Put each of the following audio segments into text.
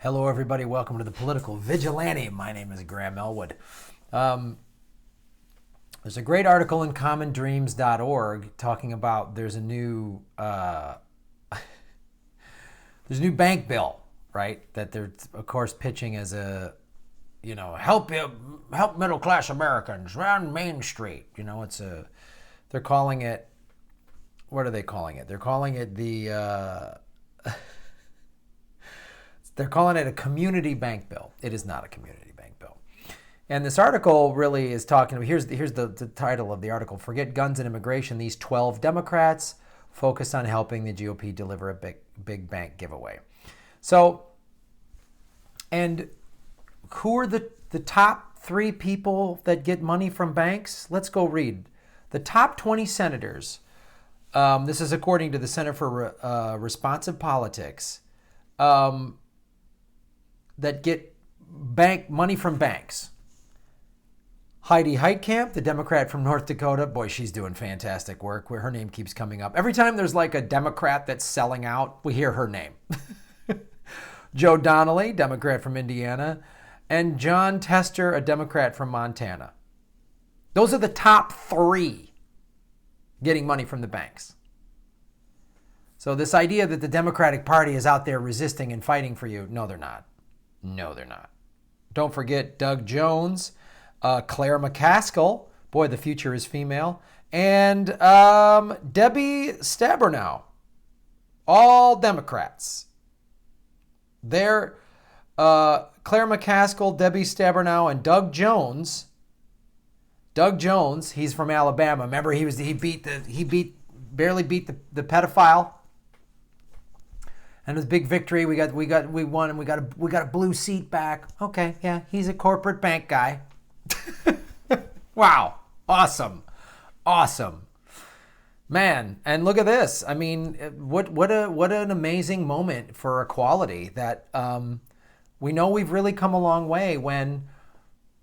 Hello, everybody. Welcome to the Political Vigilante. My name is Graham Elwood. There's a great article in commondreams.org talking about there's a new bank bill, right? That they're, of course, pitching as a, help middle class Americans around Main Street. They're calling it, what are they calling it? They're calling it they're calling it a community bank bill. It is not a community bank bill. And this article really is talking about, here's the title of the article: Forget Guns and Immigration, These 12 Democrats Focus on Helping the GOP Deliver a Big Bank Giveaway. So, and who are the top 3 people that get money from banks? Let's go read. The top 20 senators, this is according to the Center for Responsive Politics, that get money from banks. Heidi Heitkamp, the Democrat from North Dakota. Boy, she's doing fantastic work. Her name keeps coming up. Every time there's like a Democrat that's selling out, we hear her name. Joe Donnelly, Democrat from Indiana. And John Tester, a Democrat from Montana. Those are the top 3 getting money from the banks. So this idea that the Democratic Party is out there resisting and fighting for you, no, they're not. No, they're not. Don't forget Doug Jones, Claire McCaskill. Boy, the future is female. And Debbie Stabenow. All Democrats. They're Claire McCaskill, Debbie Stabenow, and Doug Jones. Doug Jones, he's from Alabama. Remember, he barely beat the pedophile. And it was a big victory. We won, and we got a blue seat back. Okay, yeah, he's a corporate bank guy. Wow, awesome, man. And look at this. I mean, what an amazing moment for equality. That we know we've really come a long way when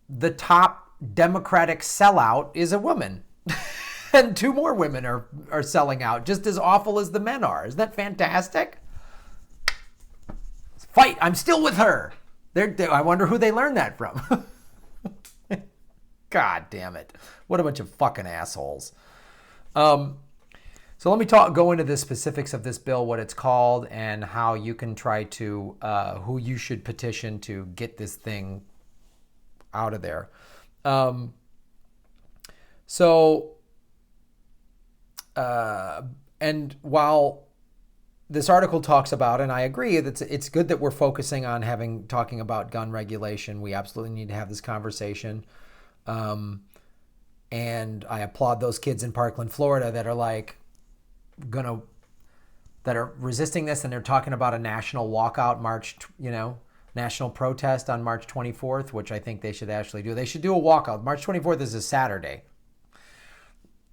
the top Democratic sellout is a woman, and 2 more women are selling out, just as awful as the men are. Isn't that fantastic? Fight! I'm still with her. I wonder who they learned that from. God damn it! What a bunch of fucking assholes. So let me go into the specifics of this bill, what it's called, and how you can try to who you should petition to get this thing out of there. And while this article talks about, and I agree, that it's good that we're focusing on talking about gun regulation. We absolutely need to have this conversation. And I applaud those kids in Parkland, Florida that are that are resisting this, and they're talking about a national walkout march, national protest on March 24th, which I think they should actually do. They should do a walkout. March 24th is a Saturday.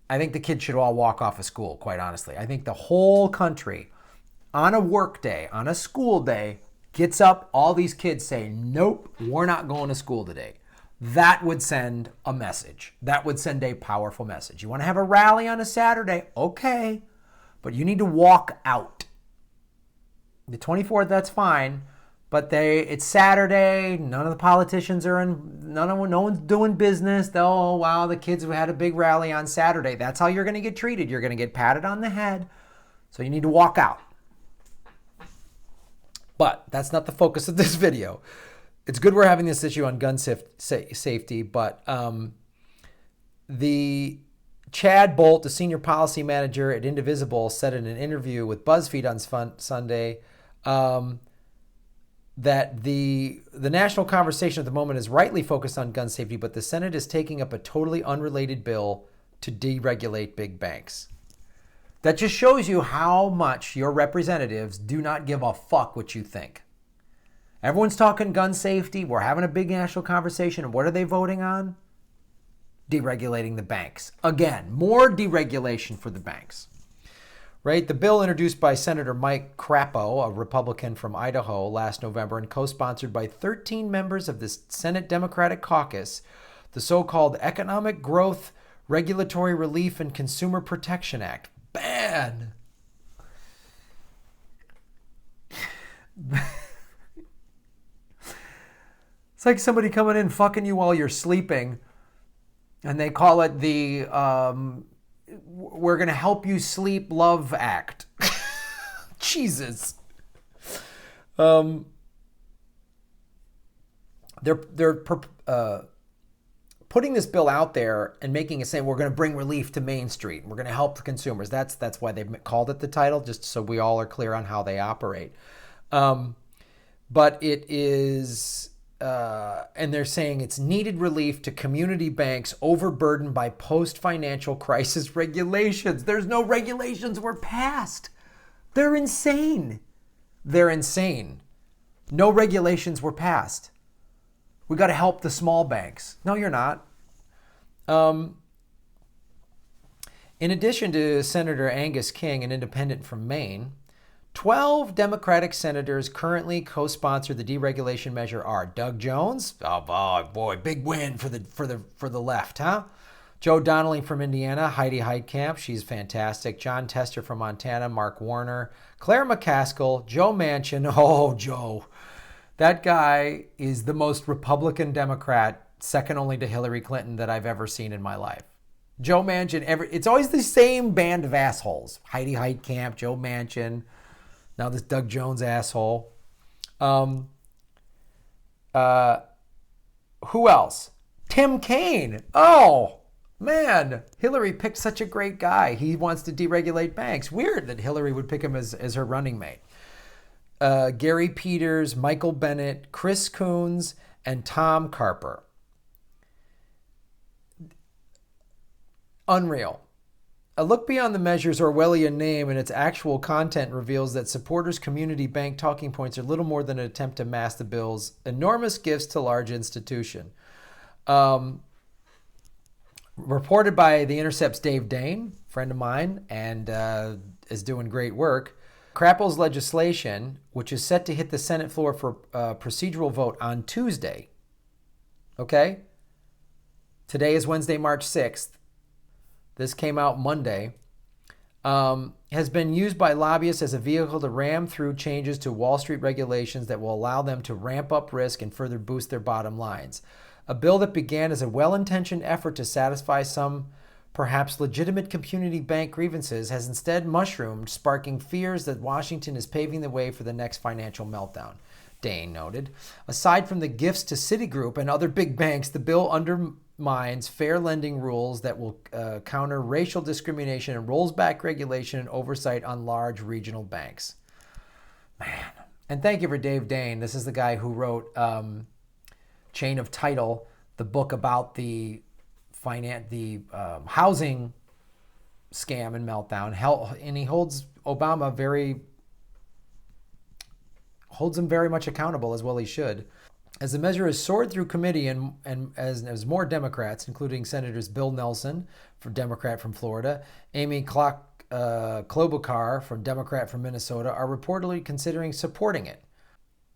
I think the kids should all walk off of school, quite honestly. I think the whole country, on a work day, on a school day, gets up, all these kids say, nope, we're not going to school today. That would send a message. That would send a powerful message. You want to have a rally on a Saturday? Okay, but you need to walk out. The 24th, that's fine, but it's Saturday. None of the politicians are in, no one's doing business. Oh, wow, the kids had a big rally on Saturday. That's how you're going to get treated. You're going to get patted on the head. So you need to walk out. But that's not the focus of this video. It's good we're having this issue on gun safety, but the Chad Bolt, the senior policy manager at Indivisible, said in an interview with BuzzFeed on Sunday that the national conversation at the moment is rightly focused on gun safety, but the Senate is taking up a totally unrelated bill to deregulate big banks. That just shows you how much your representatives do not give a fuck what you think. Everyone's talking gun safety. We're having a big national conversation. And what are they voting on? Deregulating the banks. Again, more deregulation for the banks. Right? The bill introduced by Senator Mike Crapo, a Republican from Idaho, last November and co-sponsored by 13 members of the Senate Democratic Caucus, the so-called Economic Growth, Regulatory Relief, and Consumer Protection Act. It's like somebody coming in fucking you while you're sleeping, and they call it the we're going to help you sleep love act. Jesus. They're putting this bill out there and making it say we're going to bring relief to Main Street. We're going to help the consumers. That's why they called it the title, just so we all are clear on how they operate. But it is, and they're saying it's needed relief to community banks overburdened by post-financial crisis regulations. There's no regulations were passed. They're insane. They're insane. No regulations were passed. We got to help the small banks. No, you're not. In addition to Senator Angus King, an independent from Maine, 12 Democratic senators currently co-sponsor the deregulation measure are Doug Jones. Oh boy, big win for the left, huh? Joe Donnelly from Indiana, Heidi Heitkamp, she's fantastic. John Tester from Montana, Mark Warner, Claire McCaskill, Joe Manchin. Oh, Joe. That guy is the most Republican Democrat, second only to Hillary Clinton, that I've ever seen in my life. Joe Manchin, it's always the same band of assholes. Heidi Heitkamp, Joe Manchin, now this Doug Jones asshole. Who else? Tim Kaine. Oh, man. Hillary picked such a great guy. He wants to deregulate banks. Weird that Hillary would pick him as her running mate. Gary Peters, Michael Bennett, Chris Coons, and Tom Carper. Unreal. A look beyond the measure's Orwellian name and its actual content reveals that supporters' community bank talking points are little more than an attempt to mask the bill's enormous gifts to large institution. Reported by The Intercept's Dave Dane, friend of mine, and is doing great work. Crapple's legislation, which is set to hit the Senate floor for procedural vote on Tuesday, okay? Today is Wednesday, March 6th. This came out Monday. Has been used by lobbyists as a vehicle to ram through changes to Wall Street regulations that will allow them to ramp up risk and further boost their bottom lines. A bill that began as a well-intentioned effort to satisfy some perhaps legitimate community bank grievances has instead mushroomed, sparking fears that Washington is paving the way for the next financial meltdown, Dane noted. Aside from the gifts to Citigroup and other big banks, the bill undermines fair lending rules that will counter racial discrimination and rolls back regulation and oversight on large regional banks. Man. And thank you for Dave Dane. This is the guy who wrote Chain of Title, the book about the housing scam and meltdown, and he holds him very much accountable, as well he should. As the measure has soared through committee and as more Democrats, including Senators Bill Nelson, Democrat from Florida, Amy Klobuchar, Democrat from Minnesota, are reportedly considering supporting it.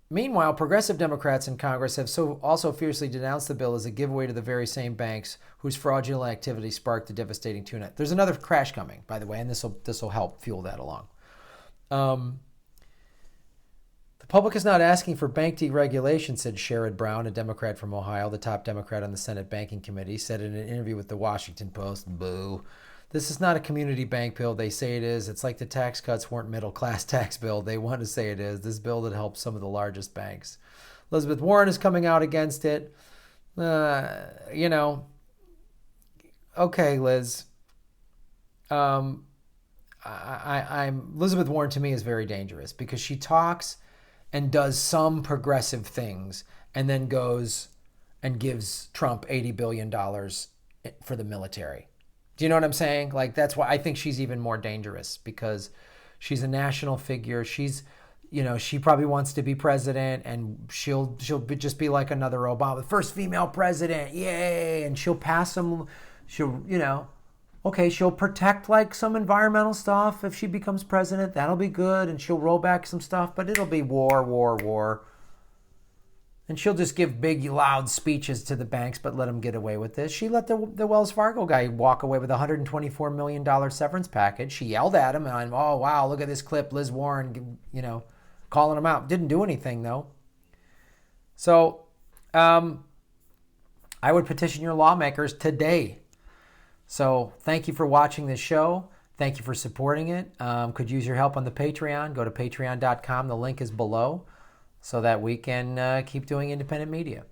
Meanwhile, progressive Democrats in Congress have also fiercely denounced the bill as a giveaway to the very same banks whose fraudulent activity sparked the devastating tuna. There's another crash coming, by the way, and this will help fuel that along. The public is not asking for bank deregulation, said Sherrod Brown, a Democrat from Ohio, the top Democrat on the Senate Banking Committee, said in an interview with the Washington Post. Boo. This is not a community bank bill. They say it is. It's like the tax cuts weren't middle-class tax bill. They want to say it is. This bill that helps some of the largest banks. Elizabeth Warren is coming out against it. Okay, Liz. Elizabeth Warren to me is very dangerous because she talks and does some progressive things and then goes and gives Trump $80 billion for the military. Do you know what I'm saying? Like, that's why I think she's even more dangerous, because she's a national figure. She's, she probably wants to be president, and she'll just be like another Obama, first female president, yay! And she'll pass some, she'll protect like some environmental stuff if she becomes president. That'll be good, and she'll roll back some stuff, but it'll be war. And she'll just give big, loud speeches to the banks, but let them get away with this. She let the Wells Fargo guy walk away with a $124 million severance package. She yelled at him, and oh, wow, look at this clip. Liz Warren, calling him out. Didn't do anything, though. So I would petition your lawmakers today. So thank you for watching this show. Thank you for supporting it. Could use your help on the Patreon. Go to patreon.com. The link is below so that we can keep doing independent media.